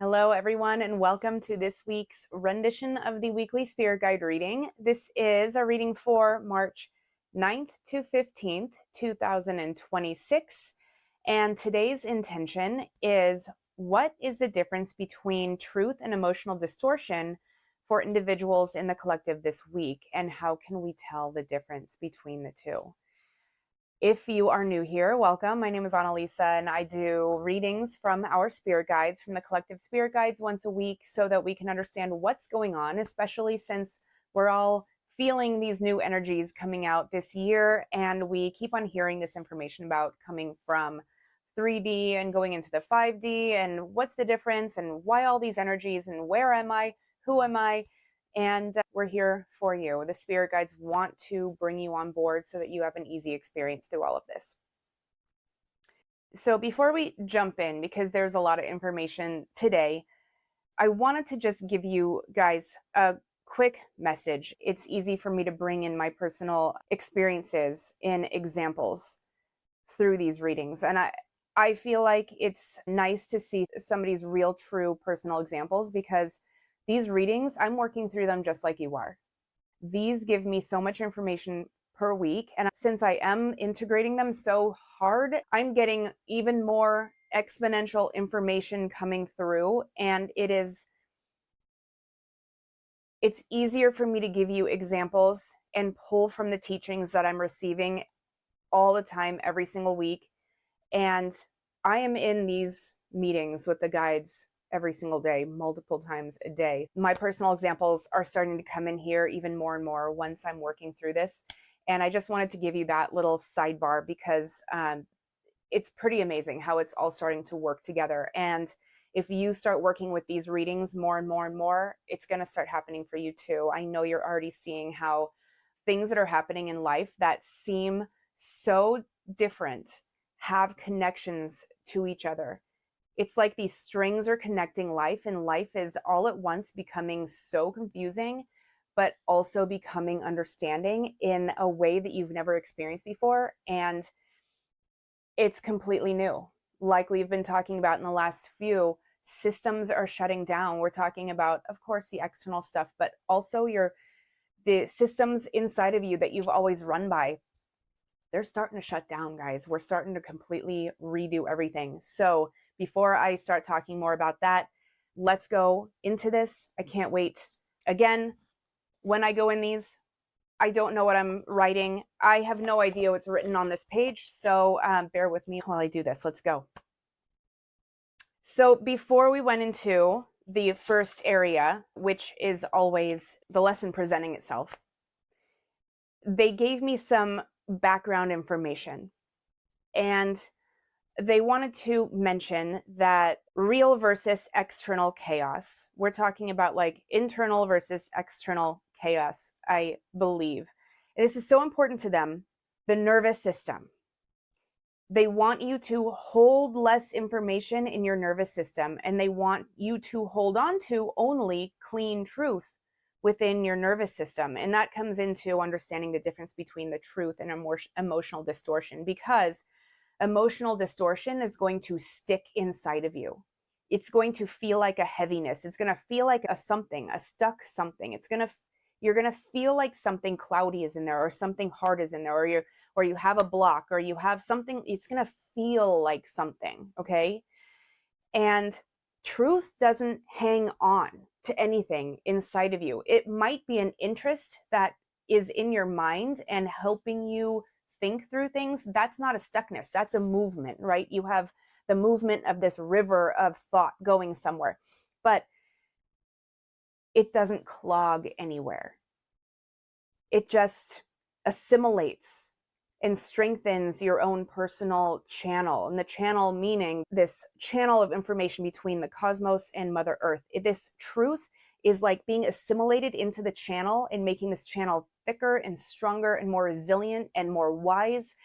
Hello, everyone, and welcome to this week's rendition of the weekly Spirit Guide reading. This is a reading for March 9th to 15th, 2026. And today's intention is, what is the difference between truth and emotional distortion for individuals in the collective this week? And how can we tell the difference between the two? If you are new here, welcome. My name is Annalisa, and I do readings from our spirit guides, from the collective spirit guides, once a week so that we can understand what's going on, especially since we're all feeling these new energies coming out this year, and we keep on hearing this information about coming from 3D and going into the 5D, and what's the difference, and why all these energies, and where am I, who am I? And we're here for you. The spirit guides want to bring you on board so that you have an easy experience through all of this. So before we jump in, because there's a lot of information today, I wanted to just give you guys a quick message. It's easy for me to bring in my personal experiences in examples through these readings. And I feel like it's nice to see somebody's real, true personal examples, because these readings, I'm working through them just like you are. These give me so much information per week. And since I am integrating them so hard, I'm getting even more exponential information coming through. And it's easier for me to give you examples and pull from the teachings that I'm receiving all the time, every single week. And I am in these meetings with the guides every single day, multiple times a day. My personal examples are starting to come in here even more and more once I'm working through this. And I just wanted to give you that little sidebar because it's pretty amazing how it's all starting to work together. And if you start working with these readings more and more and more, it's going to start happening for you too. I know you're already seeing how things that are happening in life that seem so different have connections to each other. It's like these strings are connecting life, and life is all at once becoming so confusing, but also becoming understanding in a way that you've never experienced before. And it's completely new. Like we've been talking about in the last few, systems are shutting down. We're talking about, of course, the external stuff, but also the systems inside of you that you've always run by. They're starting to shut down, guys. We're starting to completely redo everything. So before I start talking more about that, let's go into this. I can't wait. Again, when I go in these, I don't know what I'm writing. I have no idea what's written on this page, so bear with me while I do this. Let's go. So before we went into the first area, which is always the lesson presenting itself, they gave me some background information. And they wanted to mention that real versus external chaos. We're talking about like internal versus external chaos, I believe. And this is so important to them, the nervous system. They want you to hold less information in your nervous system, and they want you to hold on to only clean truth within your nervous system. And that comes into understanding the difference between the truth and emotional distortion, because emotional distortion is going to stick inside of you. It's going to feel like a heaviness. It's going to feel like a stuck something. You're going to feel like something cloudy is in there, or something hard is in there, or you have a block, or you have something. It's going to feel like something, okay? And truth doesn't hang on to anything inside of you. It might be an interest that is in your mind and helping you think through things. That's not a stuckness. That's a movement, right? You have the movement of this river of thought going somewhere, but it doesn't clog anywhere. It just assimilates and strengthens your own personal channel. And the channel meaning this channel of information between the cosmos and Mother Earth. This truth is like being assimilated into the channel and making this channel thicker and stronger and more resilient and more wise,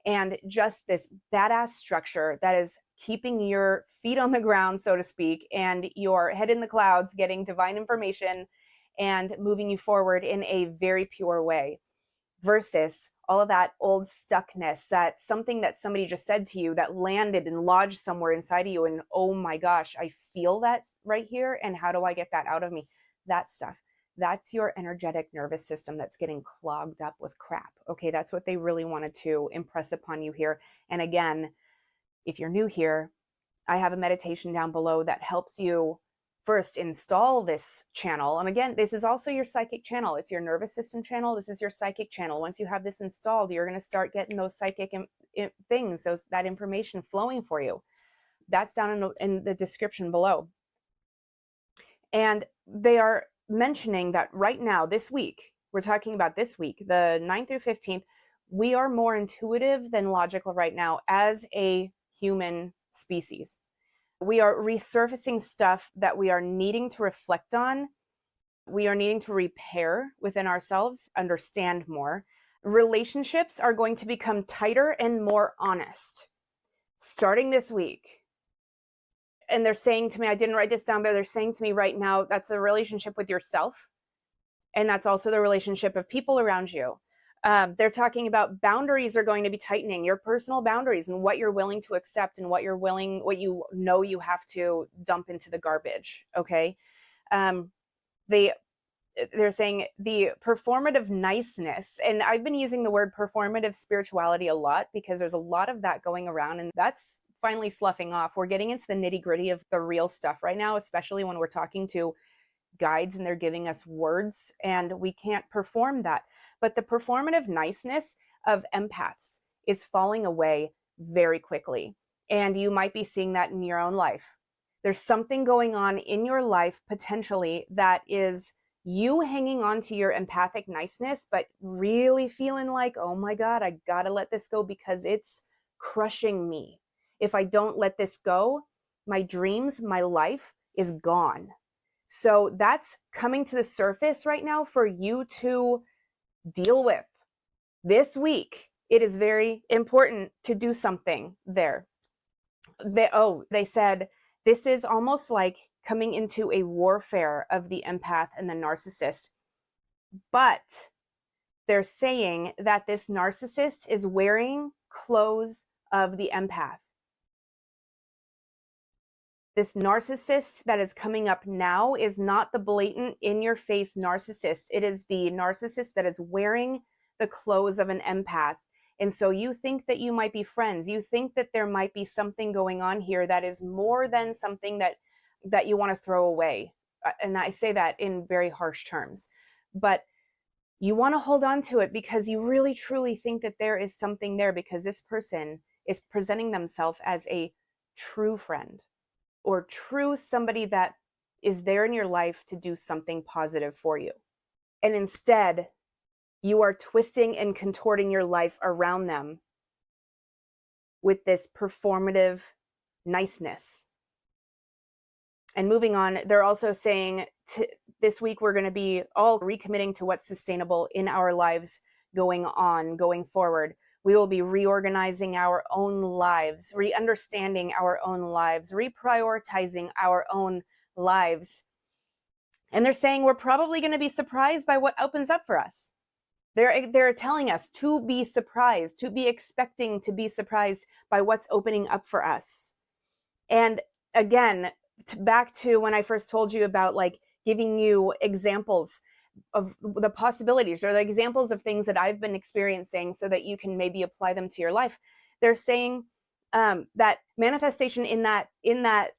and just this badass structure that is keeping your feet on the ground, so to speak, and your head in the clouds, getting divine information and moving you forward in a very pure way. versus all of that old stuckness, that something that somebody just said to you that landed and lodged somewhere inside of you. And oh my gosh, I feel that right here. And how do I get that out of me? That stuff. That's your energetic nervous system that's getting clogged up with crap. Okay, that's what they really wanted to impress upon you here. And again, if you're new here, I have a meditation down below that helps you first install this channel. And again, this is also your psychic channel. It's your nervous system channel. This is your psychic channel. Once you have this installed, you're going to start getting those psychic things, that information flowing for you. That's down in the description below. And they are mentioning that right now, this week, we're talking about this week, the 9th through 15th, we are more intuitive than logical right now as a human species. We are resurfacing stuff that we are needing to reflect on. We are needing to repair within ourselves, understand more. Relationships are going to become tighter and more honest starting this week. And they're saying to me, I didn't write this down, but they're saying to me right now, that's a relationship with yourself. And that's also the relationship of people around you. They're talking about boundaries are going to be tightening, your personal boundaries and what you're willing to accept and what you know you have to dump into the garbage. Okay. They're saying the performative niceness, and I've been using the word performative spirituality a lot because there's a lot of that going around, and that's finally sloughing off. We're getting into the nitty gritty of the real stuff right now, especially when we're talking to guides and they're giving us words and we can't perform that. But the performative niceness of empaths is falling away very quickly. And you might be seeing that in your own life. There's something going on in your life potentially that is you hanging on to your empathic niceness, but really feeling like, oh my God, I gotta let this go because it's crushing me. If I don't let this go, my dreams, my life is gone. So that's coming to the surface right now for you to deal with. This week, it is very important to do something there. They said this is almost like coming into a warfare of the empath and the narcissist. But they're saying that this narcissist is wearing clothes of the empath. This narcissist that is coming up now is not the blatant in-your-face narcissist. It is the narcissist that is wearing the clothes of an empath. And so you think that you might be friends. You think that there might be something going on here that is more than something that you want to throw away. And I say that in very harsh terms. But you want to hold on to it because you really truly think that there is something there, because this person is presenting themselves as a true friend or true somebody that is there in your life to do something positive for you. And instead, you are twisting and contorting your life around them with this performative niceness. And moving on, they're also saying this week we're going to be all recommitting to what's sustainable in our lives going forward. We will be reorganizing our own lives, re-understanding our own lives, reprioritizing our own lives. And they're saying we're probably going to be surprised by what opens up for us. They're telling us to be surprised, to be expecting to be surprised by what's opening up for us. And again, back to when I first told you about like giving you examples of the possibilities or the examples of things that I've been experiencing so that you can maybe apply them to your life. They're saying that manifestation in that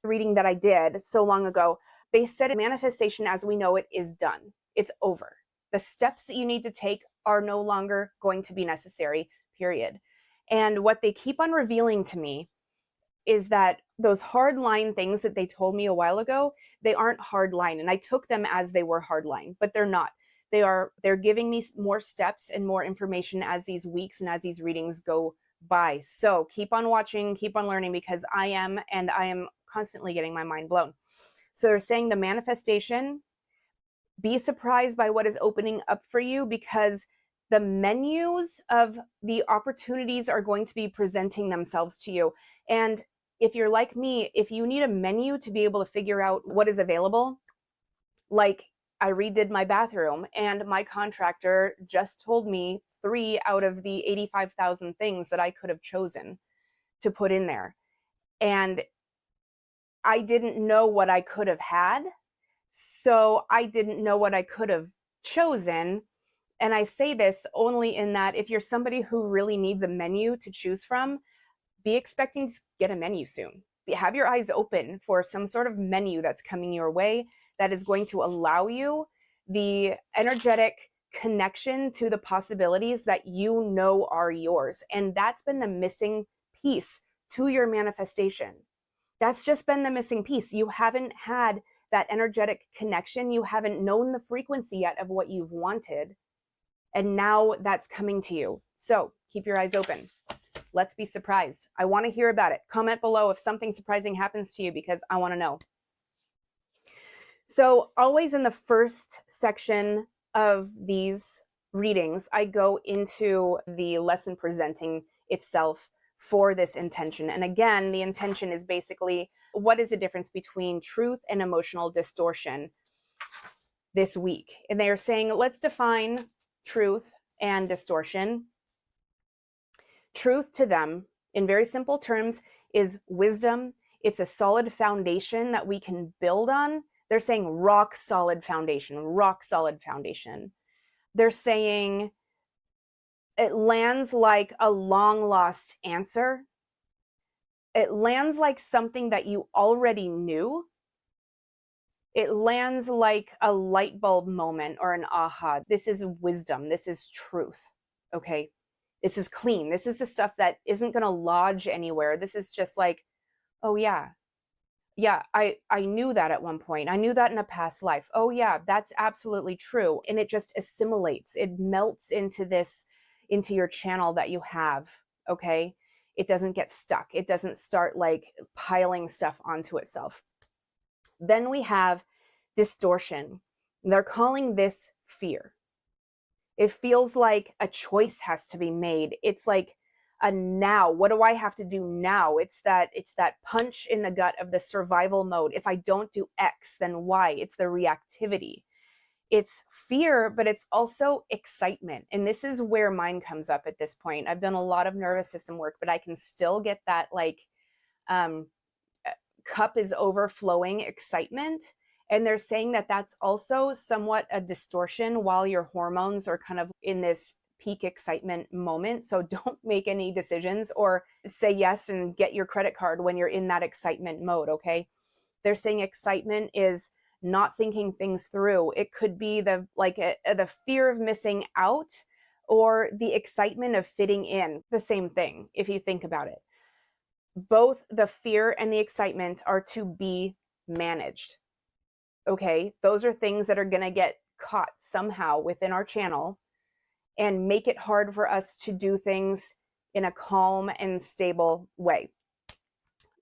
reading that I did so long ago, they said manifestation as we know it is done. It's over. The steps that you need to take are no longer going to be necessary, period. And what they keep on revealing to me is that those hard line things that they told me a while ago, they aren't hard line. And I took them as they were hard line, but they're not. They're giving me more steps and more information as these weeks and as these readings go by. So keep on watching, keep on learning, because I am constantly getting my mind blown. So they're saying the manifestation, be surprised by what is opening up for you, because the menus of the opportunities are going to be presenting themselves to you. And if you're like me, if you need a menu to be able to figure out what is available, like I redid my bathroom and my contractor just told me 3 out of the 85,000 things that I could have chosen to put in there. And I didn't know what I could have had. So I didn't know what I could have chosen. And I say this only in that if you're somebody who really needs a menu to choose from, be expecting to get a menu soon. Have your eyes open for some sort of menu that's coming your way that is going to allow you the energetic connection to the possibilities that you know are yours. And that's been the missing piece to your manifestation. That's just been the missing piece. You haven't had that energetic connection. You haven't known the frequency yet of what you've wanted. And now that's coming to you. So keep your eyes open. Let's be surprised. I want to hear about it. Comment below if something surprising happens to you, because I want to know. So always in the first section of these readings, I go into the lesson presenting itself for this intention. And again, the intention is basically, what is the difference between truth and emotional distortion this week? And they are saying, let's define truth and distortion. Truth to them, in very simple terms, is wisdom. It's a solid foundation that we can build on. They're saying rock solid foundation, rock solid foundation. They're saying it lands like a long lost answer. It lands like something that you already knew. It lands like a light bulb moment or an aha. This is wisdom. This is truth. Okay. This is clean. This is the stuff that isn't going to lodge anywhere. This is just like, oh yeah. Yeah, I knew that at one point. I knew that in a past life. Oh yeah, that's absolutely true. And it just assimilates. It melts into your channel that you have. Okay. It doesn't get stuck. It doesn't start like piling stuff onto itself. Then we have distortion. They're calling this fear. It feels like a choice has to be made. It's like a now. What do I have to do now? It's that punch in the gut of the survival mode. If I don't do X, then Y. It's the reactivity. It's fear, but it's also excitement. And this is where mine comes up at this point. I've done a lot of nervous system work, but I can still get that like cup is overflowing excitement. And they're saying that that's also somewhat a distortion while your hormones are kind of in this peak excitement moment. So don't make any decisions or say yes and get your credit card when you're in that excitement mode, okay? They're saying excitement is not thinking things through. It could be the fear of missing out or the excitement of fitting in, the same thing if you think about it. Both the fear and the excitement are to be managed. Okay, those are things that are going to get caught somehow within our channel and make it hard for us to do things in a calm and stable way.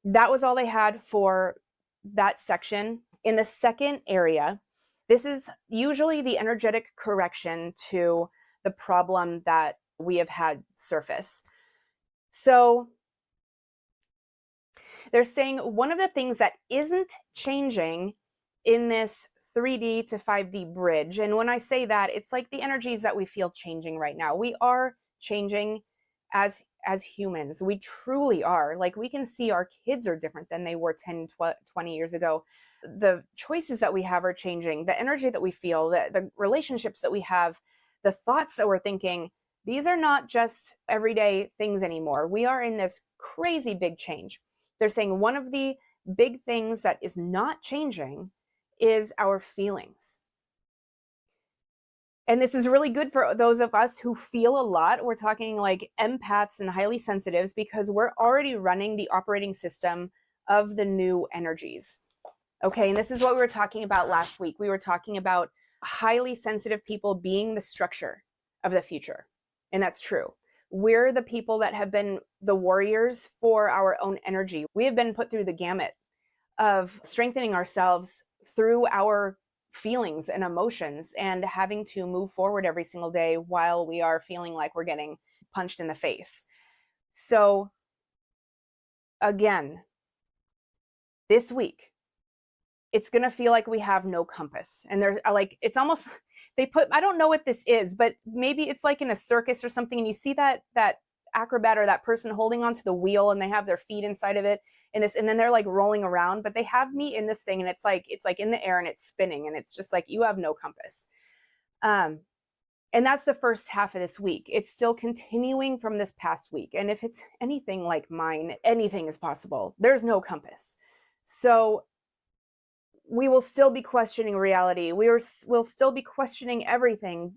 That was all they had for that section. In the second area, this is usually the energetic correction to the problem that we have had surface. So they're saying one of the things that isn't changing in this 3D to 5D bridge. And when I say that, it's like the energies that we feel changing right now. We are changing as humans. We truly are. Like we can see our kids are different than they were 10, 20 years ago. The choices that we have are changing. The energy that we feel, the relationships that we have, the thoughts that we're thinking, these are not just everyday things anymore. We are in this crazy big change. They're saying one of the big things that is not changing is our feelings. And this is really good for those of us who feel a lot. We're talking like empaths and highly sensitives because we're already running the operating system of the new energies. Okay, and this is what we were talking about last week. We were talking about highly sensitive people being the structure of the future. And that's true. We're the people that have been the warriors for our own energy. We have been put through the gamut of strengthening ourselves through our feelings and emotions and having to move forward every single day while we are feeling like we're getting punched in the face. So again, this week, it's going to feel like we have no compass. And they're like, it's almost, they put, I don't know what this is, but maybe it's like in a circus or something. And you see that acrobat or that person holding onto the wheel and they have their feet inside of it and this, and then they're like rolling around, but they have me in this thing and it's like in the air and it's spinning and it's just like, you have no compass. And that's the first half of this week. It's still continuing from this past week. And if it's anything like mine, anything is possible. There's no compass. So we will still be questioning reality. We'll still be questioning everything.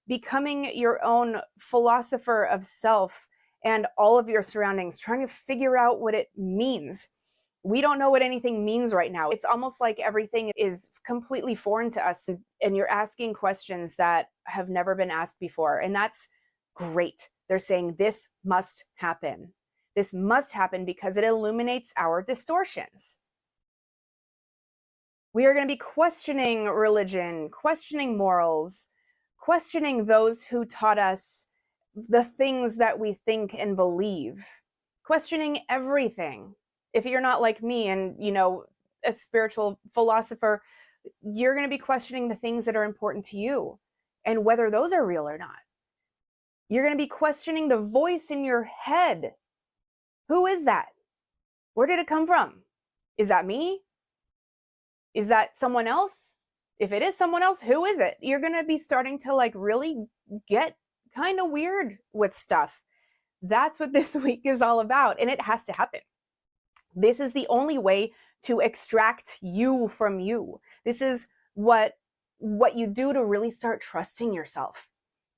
Becoming your own philosopher of self and all of your surroundings, trying to figure out what it means. We don't know what anything means right now. It's almost like everything is completely foreign to us, and you're asking questions that have never been asked before. And that's great. They're saying this must happen. This must happen because it illuminates our distortions. We are going to be questioning religion, questioning morals, questioning those who taught us the things that we think and believe, questioning everything. If you're not like me and, a spiritual philosopher, you're going to be questioning the things that are important to you and whether those are real or not. You're going to be questioning the voice in your head. Who is that? Where did it come from? Is that me? Is that someone else? If it is someone else, who is it? You're going to be starting to really get kind of weird with stuff. That's what this week is all about. And it has to happen. This is the only way to extract you from you. This is what you do to really start trusting yourself,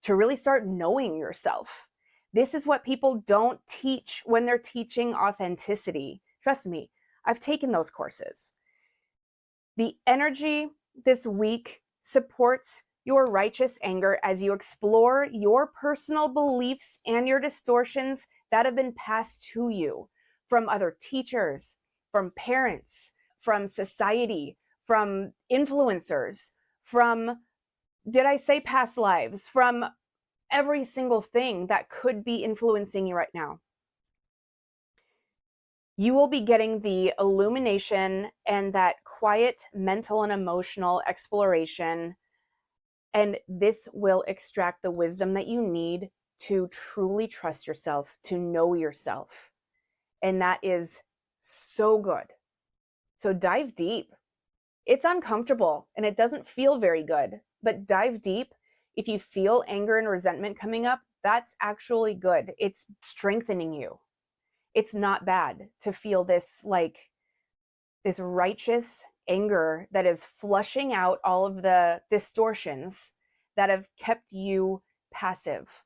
to really start knowing yourself. This is what people don't teach when they're teaching authenticity. Trust me, I've taken those courses. The energy this week supports your righteous anger as you explore your personal beliefs and your distortions that have been passed to you from other teachers, from parents, from society, from influencers, from, did I say past lives, from every single thing that could be influencing you right now. You will be getting the illumination and that quiet mental and emotional exploration, and this will extract the wisdom that you need to truly trust yourself, to know yourself. And that is so good. So dive deep. It's uncomfortable and it doesn't feel very good, but dive deep. If you feel anger and resentment coming up, that's actually good. It's strengthening you. It's not bad to feel this righteous anger that is flushing out all of the distortions that have kept you passive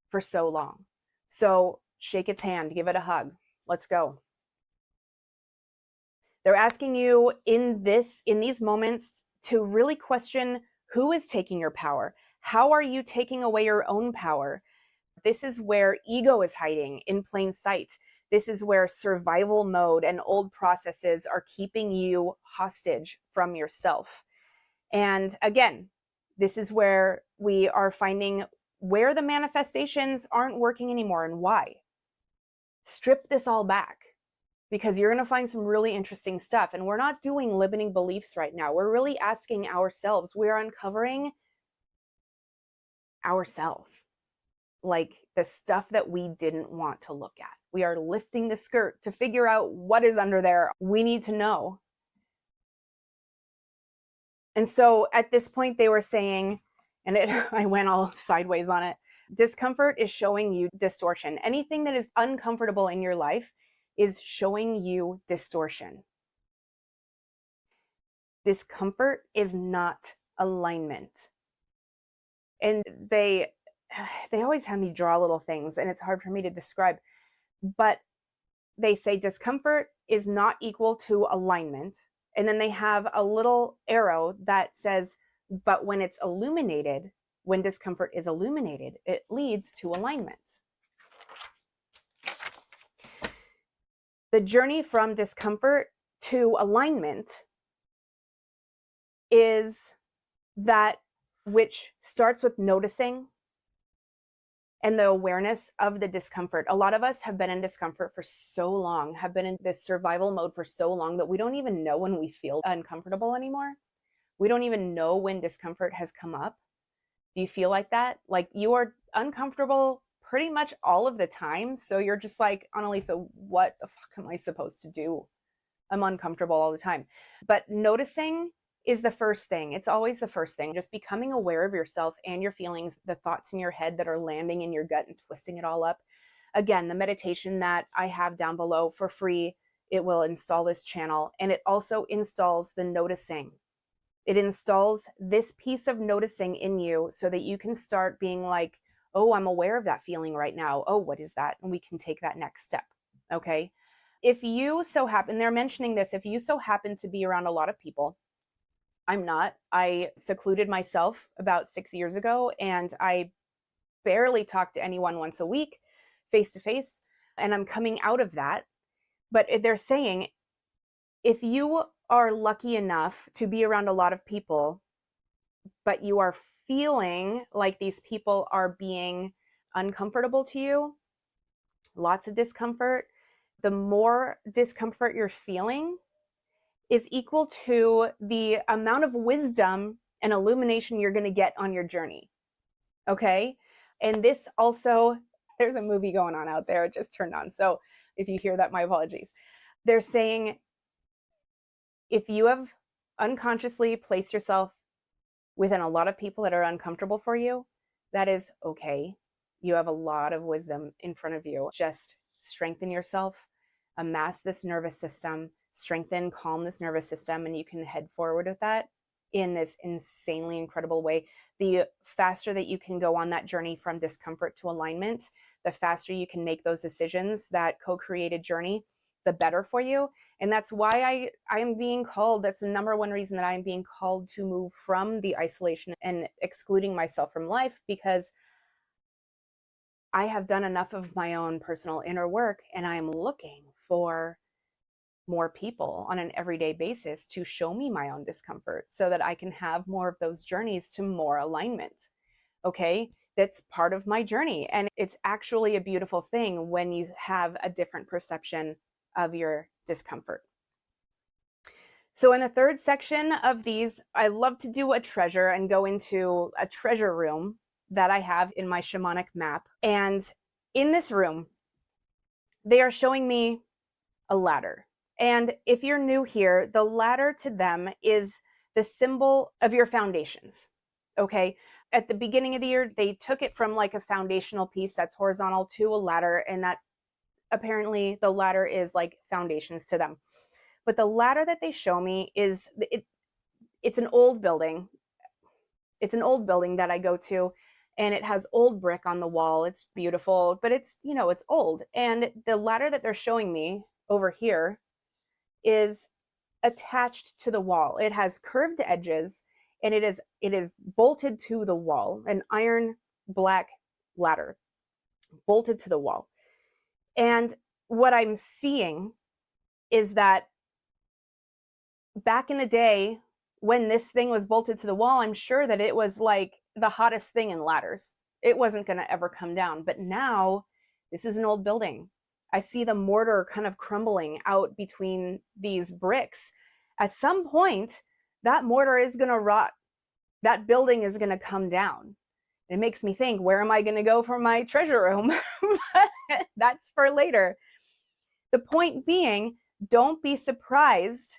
for so long. So shake its hand, give it a hug. Let's go. They're asking you in these moments to really question who is taking your power. How are you taking away your own power? This is where ego is hiding in plain sight. This is where survival mode and old processes are keeping you hostage from yourself. And again, this is where we are finding where the manifestations aren't working anymore and why. Strip this all back because you're going to find some really interesting stuff. And we're not doing limiting beliefs right now. We're really asking ourselves. We're uncovering ourselves, like the stuff that we didn't want to look at. We are lifting the skirt to figure out what is under there. We need to know. And so at this point they were saying, and I went all sideways on it, discomfort is showing you distortion. Anything that is uncomfortable in your life is showing you distortion. Discomfort is not alignment. And they always have me draw little things and it's hard for me to describe, but they say discomfort is not equal to alignment. And then they have a little arrow that says, but when it's illuminated, when discomfort is illuminated, it leads to alignment. The journey from discomfort to alignment is that which starts with noticing, and the awareness of the discomfort. A lot of us have been in discomfort for so long, have been in this survival mode for so long that we don't even know when we feel uncomfortable anymore. We don't even know when discomfort has come up. Do you feel like that? Like you are uncomfortable pretty much all of the time. So you're just like, Annalisa, what the fuck am I supposed to do? I'm uncomfortable all the time. But noticing is the first thing. It's always the first thing. Just becoming aware of yourself and your feelings, the thoughts in your head that are landing in your gut and twisting it all up. Again, the meditation that I have down below for free, it will install this channel, and it also installs the noticing. It installs this piece of noticing in you so that you can start being like, oh, I'm aware of that feeling right now. Oh, what is that? And we can take that next step. Okay. If you so happen, they're mentioning this, if you so happen to be around a lot of people, I'm not. I secluded myself about 6 years ago, and I barely talk to anyone once a week, face to face, and I'm coming out of that. But they're saying, if you are lucky enough to be around a lot of people, but you are feeling like these people are being uncomfortable to you, lots of discomfort, the more discomfort you're feeling is equal to the amount of wisdom and illumination you're going to get on your journey. Okay. And this also, there's a movie going on out there. It just turned on. So if you hear that, my apologies. They're saying, if you have unconsciously placed yourself within a lot of people that are uncomfortable for you, that is okay. You have a lot of wisdom in front of you. Just strengthen yourself, amass this nervous system, strengthen, calm this nervous system, and you can head forward with that in this insanely incredible way. The faster that you can go on that journey from discomfort to alignment, the faster you can make those decisions, that co-created journey, the better for you. And that's why I am being called, that's the number one reason that I'm being called to move from the isolation and excluding myself from life, because I have done enough of my own personal inner work, and I'm looking for more people on an everyday basis to show me my own discomfort so that I can have more of those journeys to more alignment. Okay, that's part of my journey. And it's actually a beautiful thing when you have a different perception of your discomfort. So in the third section of these, I love to do a treasure and go into a treasure room that I have in my shamanic map. And in this room, they are showing me a ladder. And if you're new here, the ladder to them is the symbol of your foundations. Okay. At the beginning of the year, they took it from like a foundational piece that's horizontal to a ladder. And that's apparently the ladder is like foundations to them. But the ladder that they show me is, it's an old building. It's an old building that I go to, and it has old brick on the wall. It's beautiful, but it's, you know, it's old. And the ladder that they're showing me over here is attached to the wall. It has curved edges, and it is bolted to the wall, an iron black ladder bolted to the wall. And what I'm seeing is that back in the day when this thing was bolted to the wall, I'm sure that it was like the hottest thing in ladders. It wasn't going to ever come down. But now this is an old building. I see the mortar kind of crumbling out between these bricks. At some point, that mortar is going to rot. That building is going to come down. It makes me think, where am I going to go for my treasure room? That's for later. The point being, don't be surprised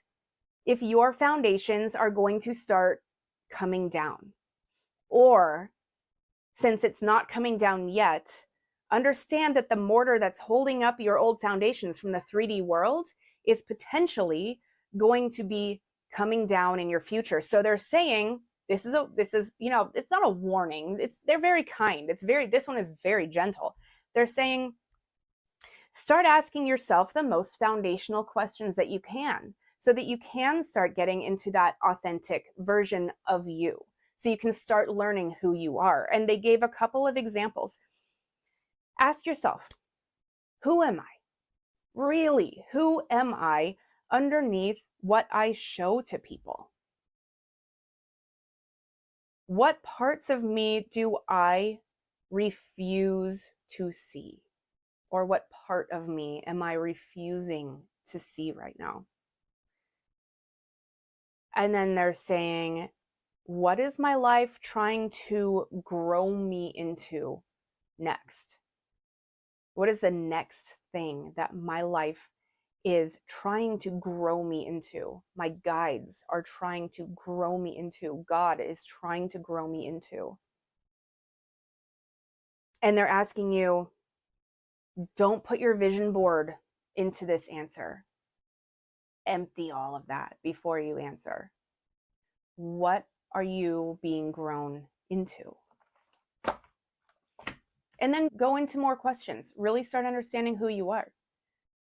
if your foundations are going to start coming down. Or, since it's not coming down yet, understand that the mortar that's holding up your old foundations from the 3D world is potentially going to be coming down in your future. So they're saying, this is, you know, it's not a warning. They're very kind. This one is very gentle. They're saying, start asking yourself the most foundational questions that you can, so that you can start getting into that authentic version of you. So you can start learning who you are. And they gave a couple of examples. Ask yourself, who am I? Really, who am I underneath what I show to people? What parts of me do I refuse to see? Or what part of me am I refusing to see right now? And then they're saying, what is my life trying to grow me into next? What is the next thing that my life is trying to grow me into? My guides are trying to grow me into. God is trying to grow me into. And they're asking you, don't put your vision board into this answer. Empty all of that before you answer. What are you being grown into? And then go into more questions. Really start understanding who you are.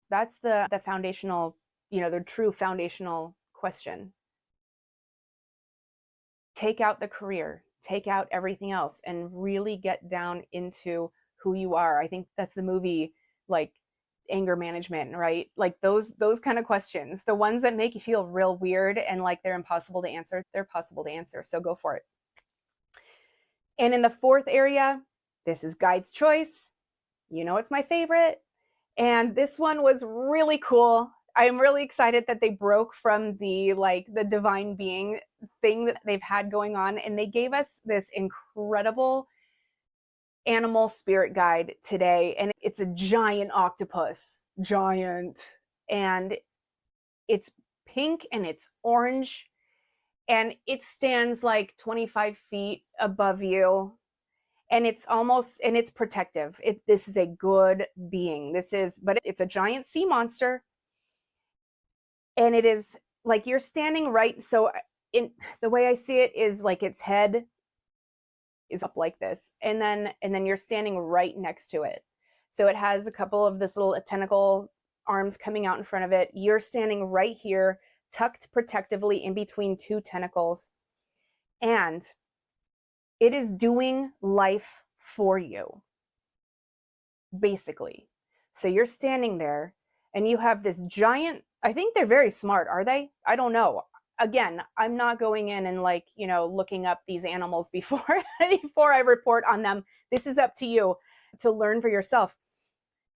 That's the foundational, the true foundational question. Take out the career, take out everything else, and really get down into who you are. I think that's the movie, like anger management, right? Like those kind of questions, the ones that make you feel real weird and like they're impossible to answer, they're possible to answer. So go for it. And in the fourth area, this is Guide's Choice. It's my favorite. And this one was really cool. I'm really excited that they broke from the divine being thing that they've had going on. And they gave us this incredible animal spirit guide today. And it's a giant octopus, giant. And it's pink and it's orange. And it stands like 25 feet above you. And it's protective. This is a good being. But it's a giant sea monster. And it is like you're standing right. So in the way I see it is like its head is up like this. And then you're standing right next to it. So it has a couple of this little tentacle arms coming out in front of it. You're standing right here, tucked protectively in between two tentacles. And it is doing life for you, basically. So you're standing there and you have this giant, I think they're very smart, are they? I don't know. Again, I'm not going in and looking up these animals before I report on them. This is up to you to learn for yourself.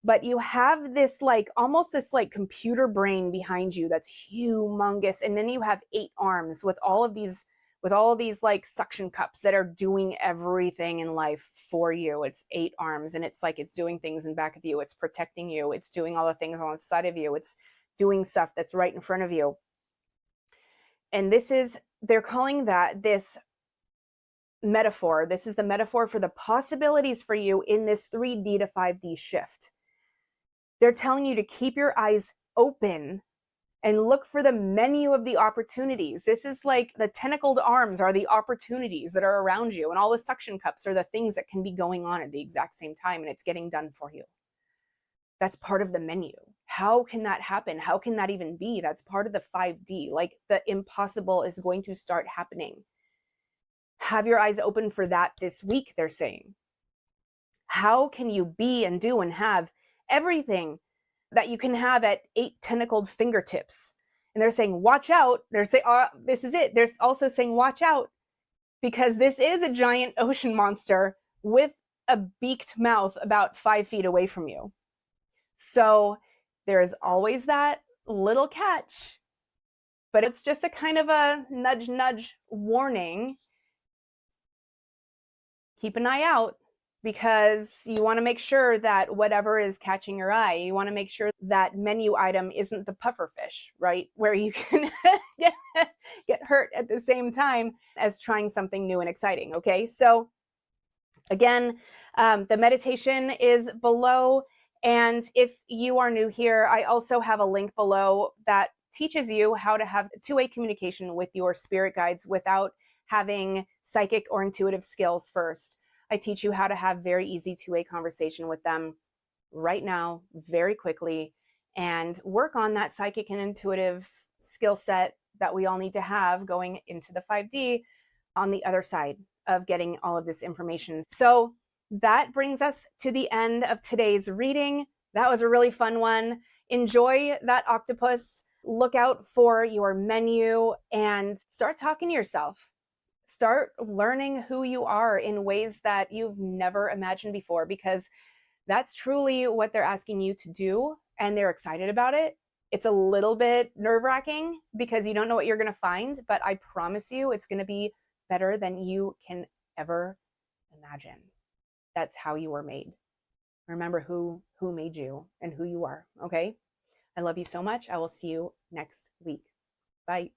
But you have this almost this computer brain behind you that's humongous. And then you have 8 arms with all of these suction cups that are doing everything in life for you. It's 8 arms, and it's doing things in back of you. It's protecting you. It's doing all the things on the side of you. It's doing stuff that's right in front of you. And they're calling that this metaphor. This is the metaphor for the possibilities for you in this 3D to 5D shift. They're telling you to keep your eyes open and look for the menu of the opportunities. This is like the tentacled arms are the opportunities that are around you, and all the suction cups are the things that can be going on at the exact same time, and it's getting done for you. That's part of the menu. How can that happen? How can that even be? That's part of the 5D. Like the impossible is going to start happening. Have your eyes open for that this week, they're saying. How can you be and do and have everything that you can have at 8 tentacled fingertips? And they're saying, watch out. They're saying, this is it. They're also saying, watch out, because this is a giant ocean monster with a beaked mouth about 5 feet away from you. So there's always that little catch, but it's just a kind of a nudge, nudge warning. Keep an eye out, because you want to make sure that whatever is catching your eye, you want to make sure that menu item isn't the puffer fish, right? Where you can get hurt at the same time as trying something new and exciting. Okay, so again, the meditation is below. And if you are new here, I also have a link below that teaches you how to have two-way communication with your spirit guides without having psychic or intuitive skills first. I teach you how to have very easy two-way conversation with them right now, very quickly, and work on that psychic and intuitive skill set that we all need to have going into the 5D on the other side of getting all of this information. So that brings us to the end of today's reading. That was a really fun one. Enjoy that octopus. Look out for your menu and start talking to yourself. Start learning who you are in ways that you've never imagined before, because that's truly what they're asking you to do, and they're excited about it. It's a little bit nerve-wracking because you don't know what you're going to find, but I promise you it's going to be better than you can ever imagine. That's how you were made. Remember who made you and who you are, okay? I love you so much. I will see you next week. Bye.